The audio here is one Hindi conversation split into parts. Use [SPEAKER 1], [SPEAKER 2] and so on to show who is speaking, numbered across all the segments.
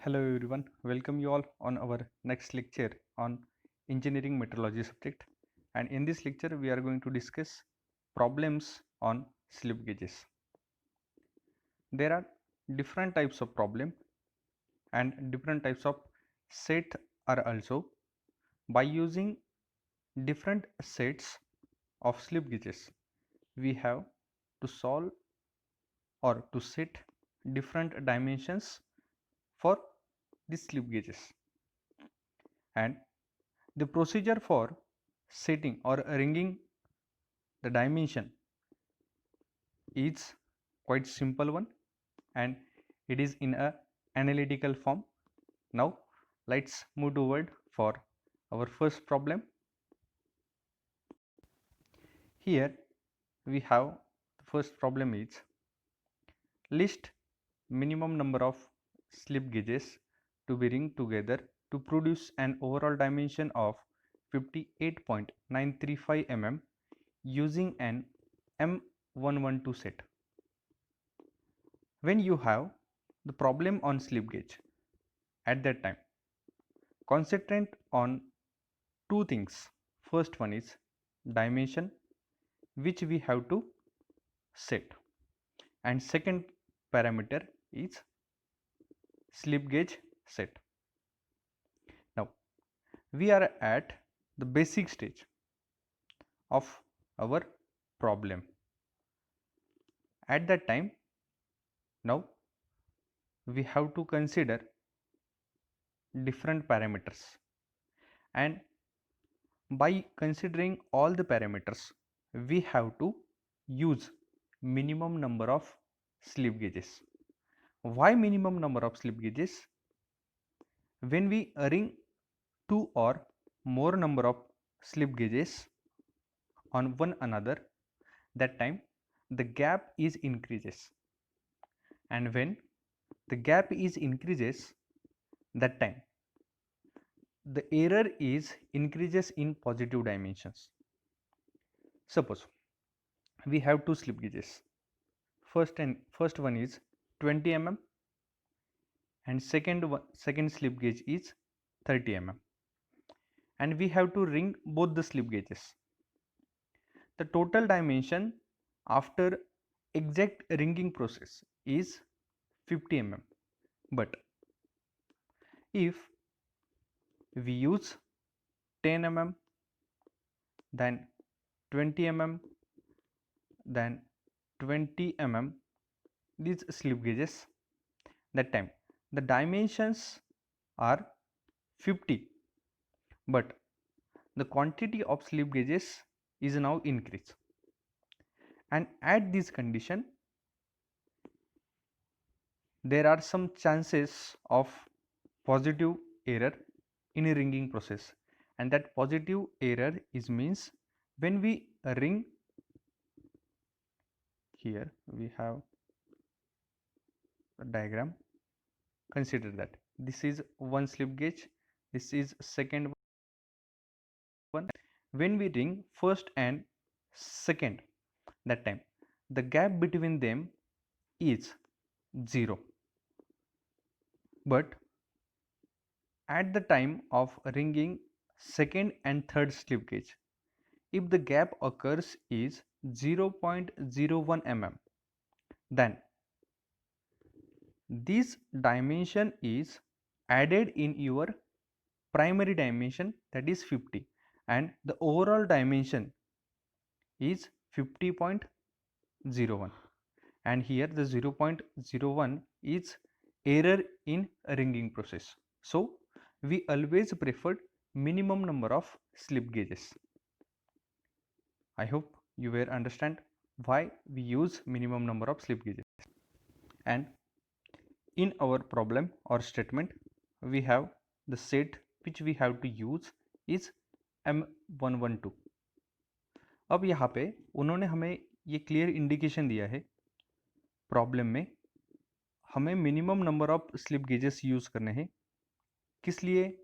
[SPEAKER 1] Hello everyone, welcome you all on our next lecture on engineering metrology subject, and in this lecture we are going to discuss problems on slip gauges. There are different types of problem and different types of set are also. By using different sets of slip gauges, we have to solve or to set different dimensions for the slip gauges, and the procedure for setting or ringing the dimension is quite simple one, and it is in a analytical form. Now let's move toward for our first problem. Here we have the first problem is list minimum number of slip gauges to be ringed together to produce an overall dimension of 58.935 mm using an M112 set. When you have the problem on slip gauge, at that time concentrate on two things. First one is dimension, which we have to set, and second parameter is slip gauge set. Now we are at the basic stage of our problem. At that time, now we have to consider different parameters, and by considering all the parameters we have to use minimum number of slip gauges. Why minimum number of slip gauges? When we ring two or more number of slip gauges on one another, that time the gap is increases, and when the gap is increases, that time the error is increases in positive dimensions. Suppose we have two slip gauges. First one is 20 mm and second slip gauge is 30 mm, and we have to ring both the slip gauges. The total dimension after exact ringing process is 50 mm, but if we use 10 mm, then 20 mm, then 20 mm these slip gauges, that time the dimensions are 50, but the quantity of slip gauges is now increased, and at this condition there are some chances of positive error in a ringing process, and that positive error is means when we ring, here we have a diagram. Consider that this is one slip gauge, this is second one. When we ring first and second, that time the gap between them is 0, but at the time of ringing second and third slip gauge, if the gap occurs is 0.01 mm, then this dimension is added in your primary dimension, that is 50, and the overall dimension is 50.01, and here the 0.01 is error in ringing process. So we always preferred minimum number of slip gauges. I hope you will understand why we use minimum number of slip gauges. And in our problem or statement, we have the set which we have to use is M112. अब यहाँ पे उन्होंने हमें ये क्लियर इंडिकेशन दिया है प्रॉब्लम में, हमें minimum number of slip gauges use करने हैं. किस लिए?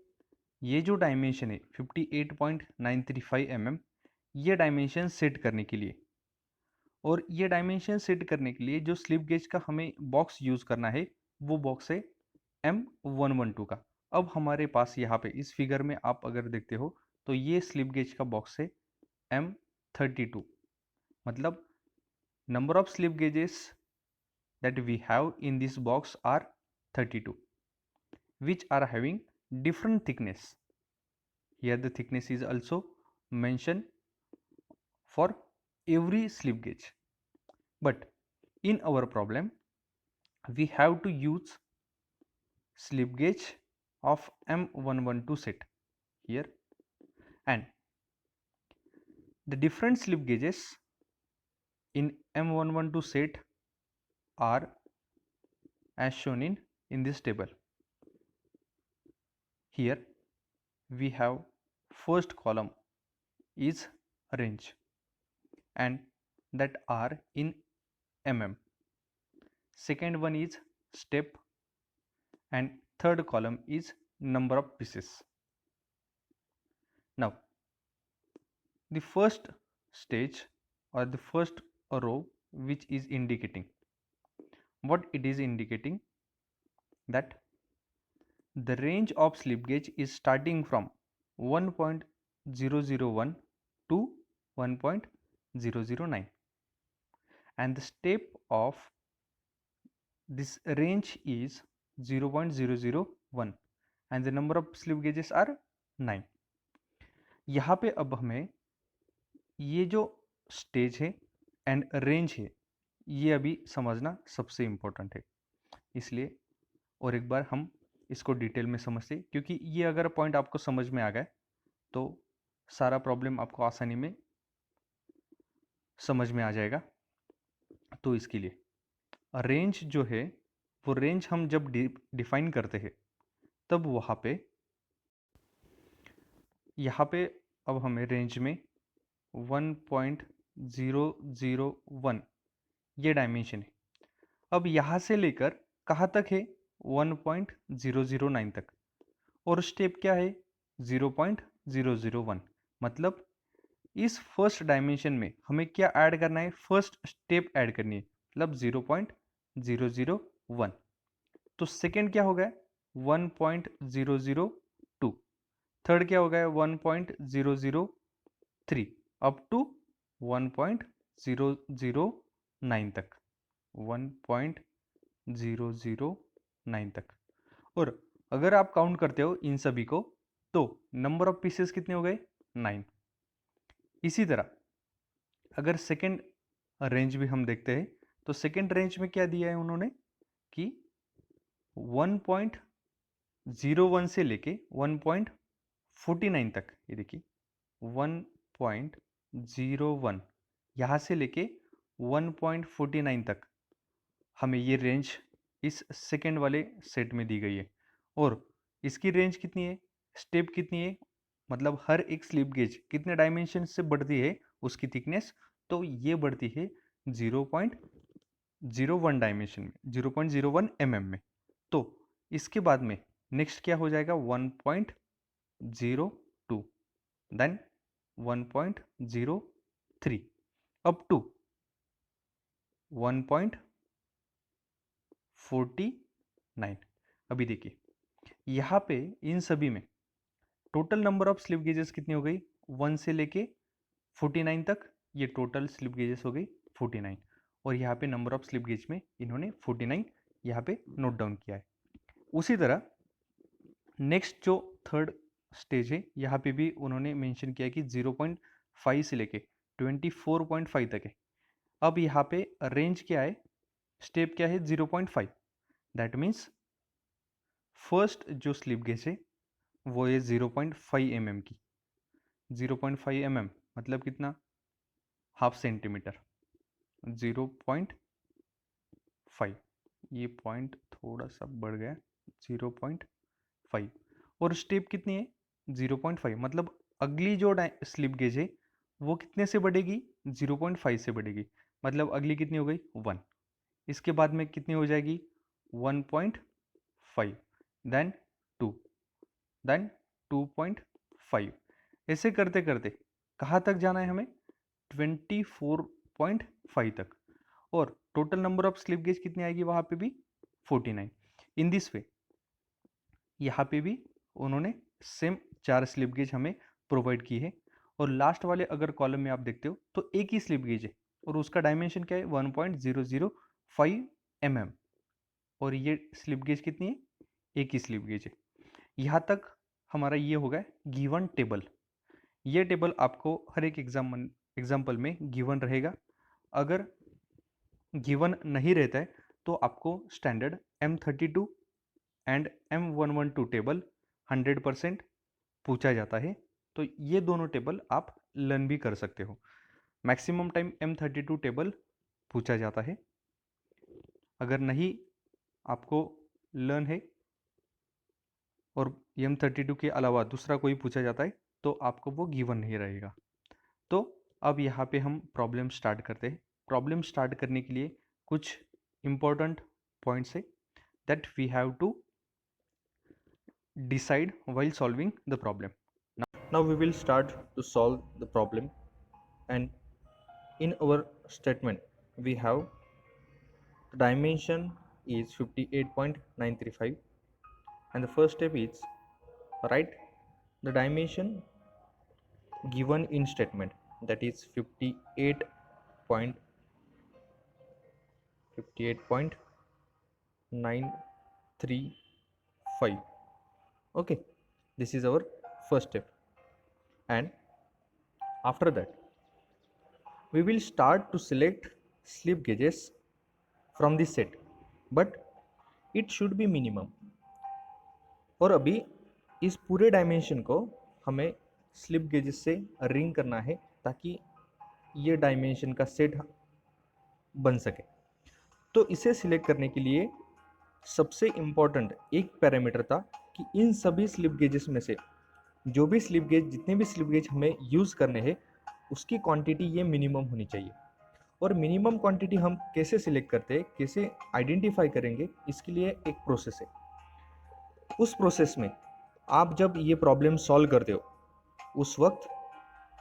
[SPEAKER 1] ये जो डायमेंशन है 58.935 mm, ये डायमेंशन सेट करने के लिए, और ये डायमेंशन सेट करने के लिए जो स्लिप गेज का हमें बॉक्स यूज़ करना है वो बॉक्स है M112 का। अब हमारे पास यहाँ पे इस फिगर में आप अगर देखते हो तो ये स्लिप गेज का बॉक्स है M32, मतलब number of slip gauges that we have in this box are 32, which are having different thickness. Here the thickness is also mentioned for every slip gauge, but in our problem we have to use slip gauge of M112 set here, and the different slip gauges in M112 set are as shown in this table. Here we have first column is range and that are in mm. Second one is step and third column is number of pieces. Now the first stage or the first row which is indicating, what it is indicating, that the range of slip gauge is starting from 1.001 to 1.009, and the step of this range is 0.001 and the number of slip gauges are 9. यहाँ पे अब हमें ये जो स्टेज है एंड रेंज है ये अभी समझना सबसे इम्पोर्टेंट है, इसलिए और एक बार हम इसको डिटेल में समझते, क्योंकि ये अगर पॉइंट आपको समझ में आ गए तो सारा प्रॉब्लम आपको आसानी में समझ में आ जाएगा। तो इसके लिए रेंज जो है वो रेंज हम जब डिफाइन करते हैं तब वहाँ पे यहाँ पे अब हमें रेंज में 1.001 ये डायमेंशन है। अब यहाँ से लेकर कहाँ तक है 1.009 तक, और स्टेप क्या है 0.001, मतलब इस फर्स्ट डायमेंशन में हमें क्या ऐड करना है, फर्स्ट स्टेप ऐड करनी है, मतलब 0.001। तो सेकेंड क्या हो गया 1.002, थर्ड क्या हो गया 1.003 अप टू 1.009 तक, 1.009 तक। और अगर आप काउंट करते हो इन सभी को तो नंबर ऑफ पीसेस कितने हो गए 9। इसी तरह अगर सेकेंड रेंज भी हम देखते हैं तो सेकेंड रेंज में क्या दिया है उन्होंने कि 1.01 से लेके 1.49 तक, ये देखिए 1.01 यहाँ से लेके 1.49 तक हमें ये रेंज इस सेकेंड वाले सेट में दी गई है। और इसकी रेंज कितनी है, स्टेप कितनी है, मतलब हर एक स्लिप गेज कितने डायमेंशन से बढ़ती है उसकी थिकनेस, तो ये बढ़ती है 0.01 डायमेंशन में, 0.01 mm में। तो इसके बाद में नेक्स्ट क्या हो जाएगा 1.02, देन 1.03 अप टू 1.49। अभी देखिए यहाँ पे इन सभी में total number of slip gauges कितनी हो गई 1 से लेके 49 तक, ये टोटल स्लिप गेजेस हो गई 49, और यहाँ पे नंबर ऑफ स्लिप गेज में इन्होंने 49 यहाँ पे नोट डाउन किया है। उसी तरह नेक्स्ट जो थर्ड स्टेज है यहाँ पे भी उन्होंने मेंशन किया कि 0.5 से लेके 24.5 तक है। अब यहाँ पे रेंज क्या है, स्टेप क्या है 0.5, दैट मीन्स फर्स्ट जो स्लिप गेज है वो है 0.5 mm की। 0.5 mm मतलब कितना, हाफ सेंटीमीटर। 0.5, ये पॉइंट थोड़ा सा बढ़ गया, 0.5, और स्टेप कितनी है 0.5, मतलब अगली जो स्लिप गेज है वो कितने से बढ़ेगी 0.5 से बढ़ेगी, मतलब अगली कितनी हो गई 1, इसके बाद में कितनी हो जाएगी 1.5, देन 2, देन 2.5, ऐसे करते करते कहाँ तक जाना है हमें 24.5 तक, और total number of slip gauge कितनी आएगी वहाँ पे भी 49। इन दिस वे यहाँ पे भी उन्होंने सेम 4 स्लिप गेज हमें प्रोवाइड की है। और लास्ट वाले अगर कॉलम में आप देखते हो तो एक ही स्लिप गेज है और उसका डायमेंशन क्या है 1.005 mm। और ये स्लिप गेज कितनी है, एक ही स्लिप गेज है। यहाँ तक हमारा ये हो गया गिवन टेबल। ये टेबल आपको हर एक एग्जाम्पल में गिवन रहेगा। अगर गिवन नहीं रहता है तो आपको standard M32 and M112 table 100% पूछा जाता है। तो ये दोनों टेबल आप लर्न भी कर सकते हो। मैक्सिमम टाइम M32 टेबल पूछा जाता है। अगर नहीं आपको लर्न है और M32 के अलावा दूसरा कोई पूछा जाता है तो आपको वो गिवन नहीं रहेगा। तो अब यहाँ पे हम प्रॉब्लम स्टार्ट करते हैं। प्रॉब्लम स्टार्ट करने के लिए कुछ इम्पोर्टेंट पॉइंट्स है that we have to decide while solving the problem. Now we will start to solve the problem, and in our statement we have the dimension is 58.935, and the first step is write the dimension given in statement, that is 58.935. Okay, this is our first step. And after that we will start to select slip gauges from the set, but it should be minimum. और अभी इस पूरे डायमेंशन को हमें स्लिप गेजेस से रिंग करना है ताकि ये डायमेंशन का सेट बन सके। तो इसे सिलेक्ट करने के लिए सबसे इम्पॉर्टेंट एक पैरामीटर था कि इन सभी स्लिप गेजेस में से जो भी स्लिप गेज, जितने भी स्लिप गेज हमें यूज़ करने हैं उसकी क्वांटिटी ये मिनिमम होनी चाहिए। और मिनिमम क्वांटिटी हम कैसे सिलेक्ट करते हैं, कैसे आइडेंटिफाई करेंगे, इसके लिए एक प्रोसेस है। उस प्रोसेस में आप जब ये प्रॉब्लम सॉल्व करते हो उस वक्त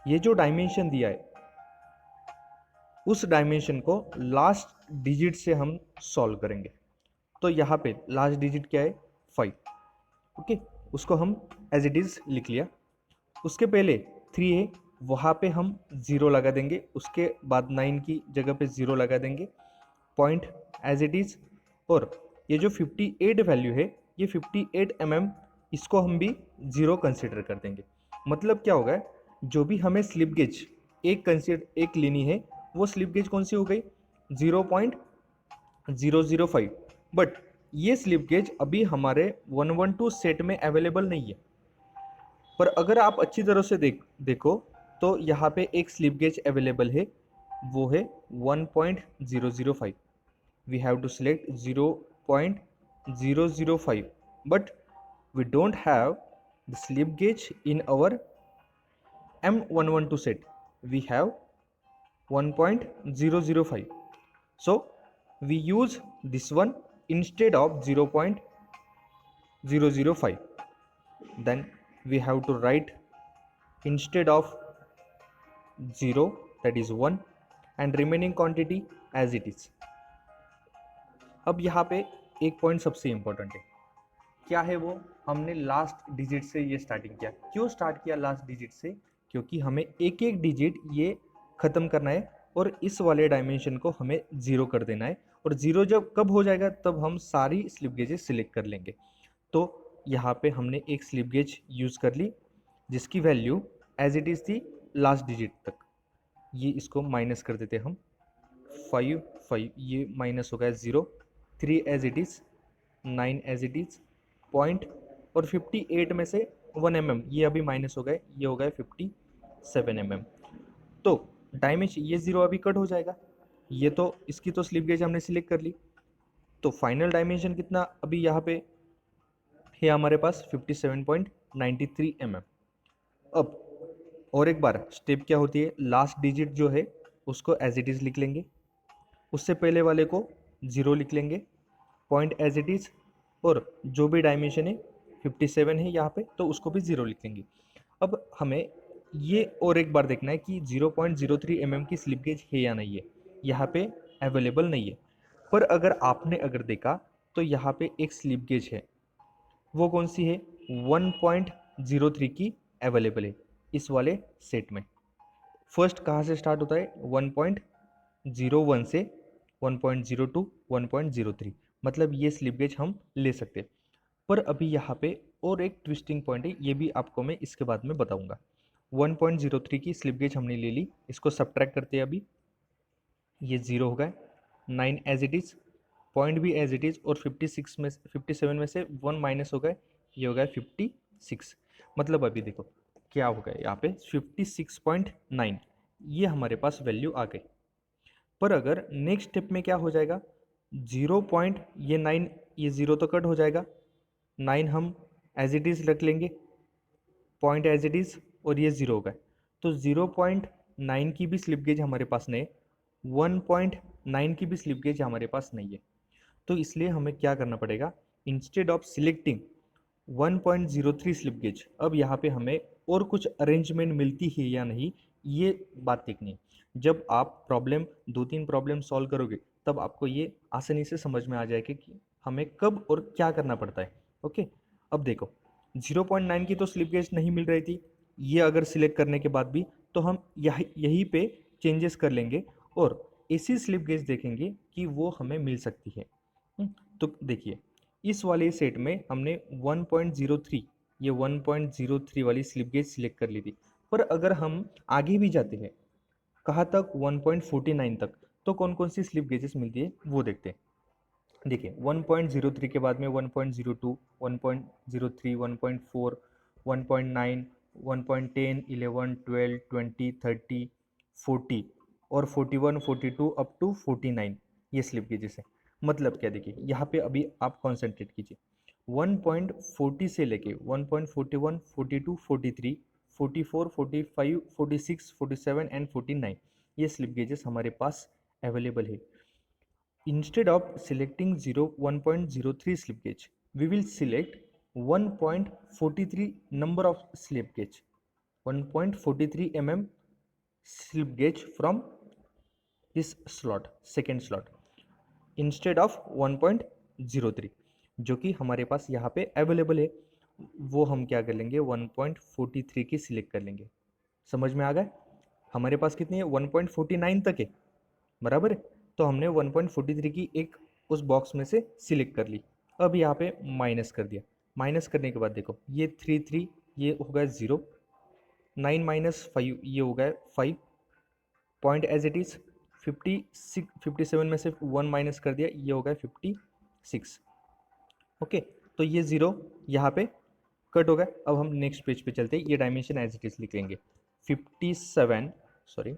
[SPEAKER 1] ये जो डायमेंशन दिया है उस डायमेंशन को लास्ट डिजिट से हम सॉल्व करेंगे। तो यहाँ पे लास्ट डिजिट क्या है 5। ओके, उसको हम एज इट इज़ लिख लिया। उसके पहले 3 है, वहाँ पे हम 0 लगा देंगे। उसके बाद 9 की जगह पे 0 लगा देंगे, पॉइंट एज इट इज़। और ये जो 58 वैल्यू है ये 58 mm, इसको हम भी 0 कंसिडर कर देंगे। मतलब क्या होगा, जो भी हमें स्लिप गेज एक लेनी है वो स्लिप गेज कौन सी हो गई 0.005। बट ये स्लिप गेज अभी हमारे 112 सेट में अवेलेबल नहीं है। पर अगर आप अच्छी तरह से देखो तो यहाँ पे एक स्लिप गेज अवेलेबल है, वो है 1.005। We have to select 0.005, but we don't have the slip gauge in our M112 set. We have 1.005. So we use this one instead of 0.005. Then we have to write instead of 0, that is 1, and remaining quantity as it is. अब यहाँ पे एक पॉइंट सबसे इम्पोर्टेंट है, क्या है वो, हमने लास्ट डिजिट से ये स्टार्टिंग किया। क्यों स्टार्ट किया लास्ट डिजिट से? क्योंकि हमें एक एक डिजिट ये ख़त्म करना है और इस वाले डायमेंशन को हमें 0 कर देना है। और 0 जब कब हो जाएगा तब हम सारी स्लिप गेजेस सिलेक्ट कर लेंगे। तो यहाँ पे हमने एक स्लिप गेज यूज़ कर ली जिसकी वैल्यू एज इट इज़ थी लास्ट डिजिट तक। ये इसको माइनस कर देते हम, 5 ये माइनस हो गया 0, 3 as it is, 9 as it is, point, और 58 में से 1 mm ये अभी माइनस हो गए, ये हो गए 57 mm। तो डायमेंशन ये 0 अभी कट हो जाएगा। ये तो इसकी तो स्लिप गेज हमने सिलेक्ट कर ली, तो फाइनल डायमेंशन कितना अभी यहाँ पे है हमारे पास 57.93 mm। अब और एक बार स्टेप क्या होती है, लास्ट डिजिट जो है उसको एज इट इज़ लिख लेंगे, उससे पहले वाले को 0 लिख लेंगे, पॉइंट एज इट इज़, और जो भी डायमेंशन है 57 है यहाँ पे तो उसको भी 0 लिख लेंगे। अब हमें ये और एक बार देखना है कि 0.03 mm की स्लिप गेज है या नहीं है, यहाँ पे अवेलेबल नहीं है। पर अगर आपने देखा तो यहाँ पे एक स्लिप गेज है वो कौन सी है, 1.03 की अवेलेबल है इस वाले सेट में। फर्स्ट कहाँ से स्टार्ट होता है, 1.01 से 1.02 1.03, मतलब ये स्लिप गेज हम ले सकते हैं। पर अभी यहाँ पे और एक ट्विस्टिंग पॉइंट है, ये भी आपको मैं इसके बाद में बताऊंगा। 1.03 की स्लिप गेज हमने ले ली, इसको सब्ट्रैक्ट करते हैं अभी, ये 0 हो गया, 9 एज इट इज़, पॉइंट भी एज इट इज़, और 56 में 57 में से 1 माइनस हो गए, ये हो गया 56। मतलब अभी देखो क्या हो गया यहाँ पे 56.9, ये हमारे पास वैल्यू आ गई। पर अगर नेक्स्ट स्टेप में क्या हो जाएगा, 0 पॉइंट, ये 9, ये 0 तो कट हो जाएगा, 9 हम एज इट इज़ रख लेंगे, पॉइंट एज इट इज़, और ये 0 हो गया। तो 0.9 की भी स्लिप गेज हमारे पास नहीं है, 1.9 की भी स्लिप गेज हमारे पास नहीं है। तो इसलिए हमें क्या करना पड़ेगा, instead of selecting 1.03 slip gauge, अब यहाँ पे हमें और कुछ अरेंजमेंट मिलती है या नहीं, ये बात देखनी है। जब आप प्रॉब्लम 2-3 प्रॉब्लम सॉल्व करोगे तब आपको ये आसानी से समझ में आ जाएगा कि हमें कब और क्या करना पड़ता है। ओके, अब देखो 0.9 की तो स्लिप गेज नहीं मिल रही थी, ये अगर सिलेक्ट करने के बाद भी तो हम यहीं पे चेंजेस कर लेंगे और ऐसी स्लिप गेज देखेंगे कि वो हमें मिल सकती है। तो देखिए इस वाले सेट में हमने 1.03, ये 1.03 वाली स्लिप गेज सिलेक्ट कर ली थी। पर अगर हम आगे भी जाते हैं, कहाँ तक, 1.49 तक, तो कौन कौन सी स्लिप गेजेस मिलती है वो देखते हैं। देखिए 1.03 के बाद में 1.02, 1.03, 1.4, 1.9, 1.10, 11, 12, 20, 30, 40 और 41, 42 अप टू 49, ये स्लिप गेजेस है। मतलब क्या, देखिए यहाँ पे अभी आप कॉन्सेंट्रेट कीजिए, 1.40 से लेके 1.41, 42, 43, 44, 45, 46, 47 एंड 49, ये स्लिप गेजेस हमारे पास अवेलेबल है। Instead of selecting 1.03 slip gauge, we will select 1.43 number of slip gauge, 1.43 mm slip gauge from this slot, second slot, instead of 1.03, जो कि हमारे पास यहाँ पे अवेलेबल है। वो हम क्या कर लेंगे, 1.43 की सिलेक्ट कर लेंगे। समझ में आ गया, हमारे पास कितनी है, 1.49 तक है, बराबर है। तो हमने 1.43 की एक उस बॉक्स में से सिलेक्ट कर ली। अब यहाँ पे माइनस कर दिया, माइनस करने के बाद देखो ये 3 ये हो गया 0, 9 माइनस 5 ये हो गया 5, पॉइंट एज इट इज़, 57 में से 1 माइनस कर दिया, ये हो गया 56। ओके, तो ये 0 यहाँ पे कट हो गया। अब हम नेक्स्ट पेज पे चलते हैं, ये डायमेंशन एज इट इज़ लिख लेंगे, 56.50,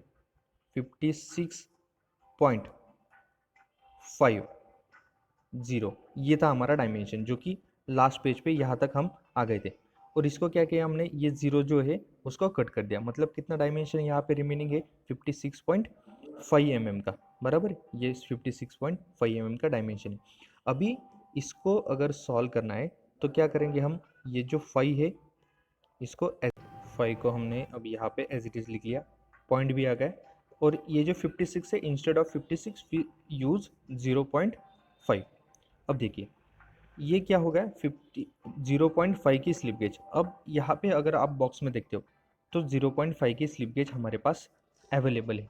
[SPEAKER 1] ये था हमारा डायमेंशन, जो कि लास्ट पेज पे यहाँ तक हम आ गए थे। और इसको क्या किया हमने, ये 0 जो है उसको कट कर दिया, मतलब कितना डायमेंशन यहाँ पे रिमेनिंग है, 56.5 mm का, बराबर, ये 56.5 mm का डायमेंशन है। अभी इसको अगर सॉल्व करना है तो क्या करेंगे हम, ये जो 5 है इसको 5 को हमने अब यहाँ पे एज इट इज़ लिख लिया, पॉइंट भी आ गया, और ये जो 56 है इंस्टेड ऑफ 56 वी यूज़ 0.5। अब देखिए ये क्या हो गया, 0.5 की स्लिप गेज। अब यहाँ पे अगर आप बॉक्स में देखते हो तो 0.5 की स्लिप गेज हमारे पास अवेलेबल है।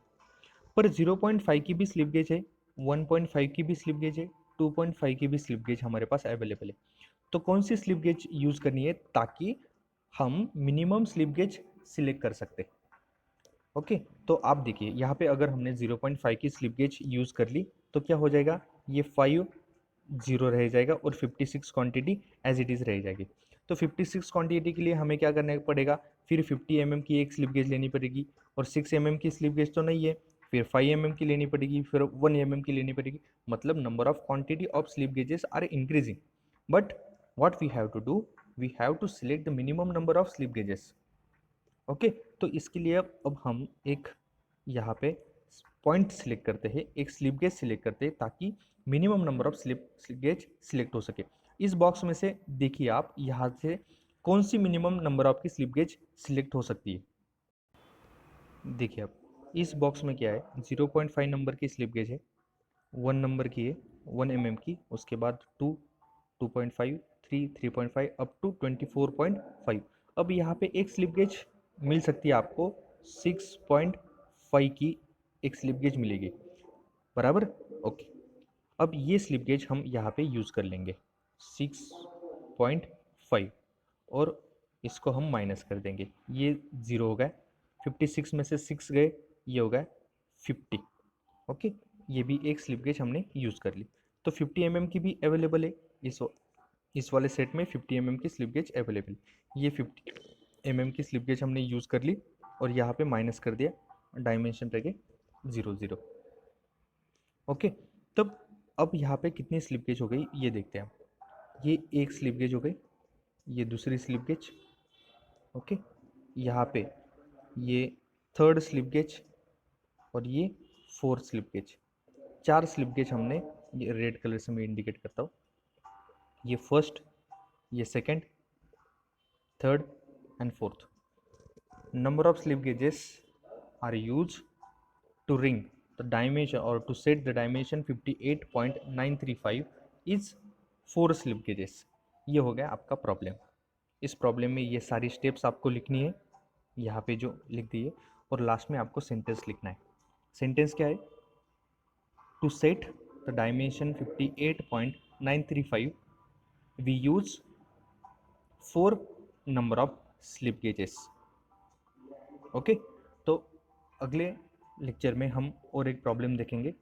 [SPEAKER 1] पर 0.5 की भी स्लिप गेज है, 1.5 की भी स्लिप गेज है, 2.5 की भी स्लिप गेज हमारे पास अवेलेबल है। तो कौन सी स्लिप गेज यूज़ करनी है ताकि हम मिनिमम स्लिप गेज सिलेक्ट कर सकते। ओके, तो आप देखिए यहाँ पे अगर हमने 0.5 की स्लिप गेज यूज़ कर ली तो क्या हो जाएगा, ये 5 0 रह जाएगा और 56 क्वांटिटी एज इट इज़ रह जाएगी। तो 56 क्वांटिटी के लिए हमें क्या करना पड़ेगा, फिर 50 mm की एक स्लिप गेज लेनी पड़ेगी, और 6 mm की स्लिप गेज तो नहीं है, फिर 5 mm की लेनी पड़ेगी, फिर 1 mm की लेनी पड़ेगी। मतलब number of quantity of slip gauges are increasing, but what we have to do, we have to select the minimum number of slip gauges। Okay, तो इसके लिए अब हम एक यहाँ पे पॉइंट सिलेक्ट करते हैं, एक स्लिप गेज सिलेक्ट करते हैं ताकि minimum number of slip gauge select हो सके। इस बॉक्स में से देखिए आप यहाँ से कौन सी मिनिमम नंबर ऑफ की स्लिप गेज सिलेक्ट हो सकती है। देखिए आप इस बॉक्स में क्या है, 0.5 नंबर की स्लिप गेज है, 1 नंबर की है, 1 mm की, उसके बाद 2, 2.5, 3, 3.5 अप टू 24.5। अब यहाँ पे एक स्लिप गेज मिल सकती है आपको 6.5 की, एक स्लिप गेज मिलेगी, बराबर। ओके, अब ये स्लिप गेज हम यहाँ पे यूज़ कर लेंगे 6.5, और इसको हम माइनस कर देंगे, ये 0 हो गया, 56 में से 6 गए, ये हो गया 50। ओके, ये भी एक स्लिप गेज हमने यूज़ कर ली। तो 50 mm की भी अवेलेबल है, इस वाले सेट में 50 mm की स्लिप गेज अवेलेबल। ये 50 mm की स्लिप गेज हमने यूज़ कर ली और यहाँ पे माइनस कर दिया, डायमेंशन रह गए 0 0। ओके, तब अब यहाँ पे कितनी स्लिप गेज हो गई ये देखते हैं हम। ये एक स्लिप गेज हो गई, ये दूसरी स्लिप गेज, ओके, यहाँ पे ये थर्ड स्लिप गेज, और ये fourth slip gauge. 4 slip gauge हमने, ये रेड कलर से मैं इंडिकेट करता हूँ, ये फर्स्ट, ये second, third and fourth. Number of slip gauges are used to ring the dimension or to set the dimension 58.935 is 4 slip gauges। ये हो गया आपका प्रॉब्लम। इस प्रॉब्लम में ये सारी स्टेप्स आपको लिखनी है, यहाँ पे जो लिख दी है, और लास्ट में आपको सेंटेंस लिखना है। सेंटेंस क्या है? To set the dimension 58.935 we use 4 number of slip gauges. Okay, तो अगले लेक्चर में हम और एक प्रॉब्लम देखेंगे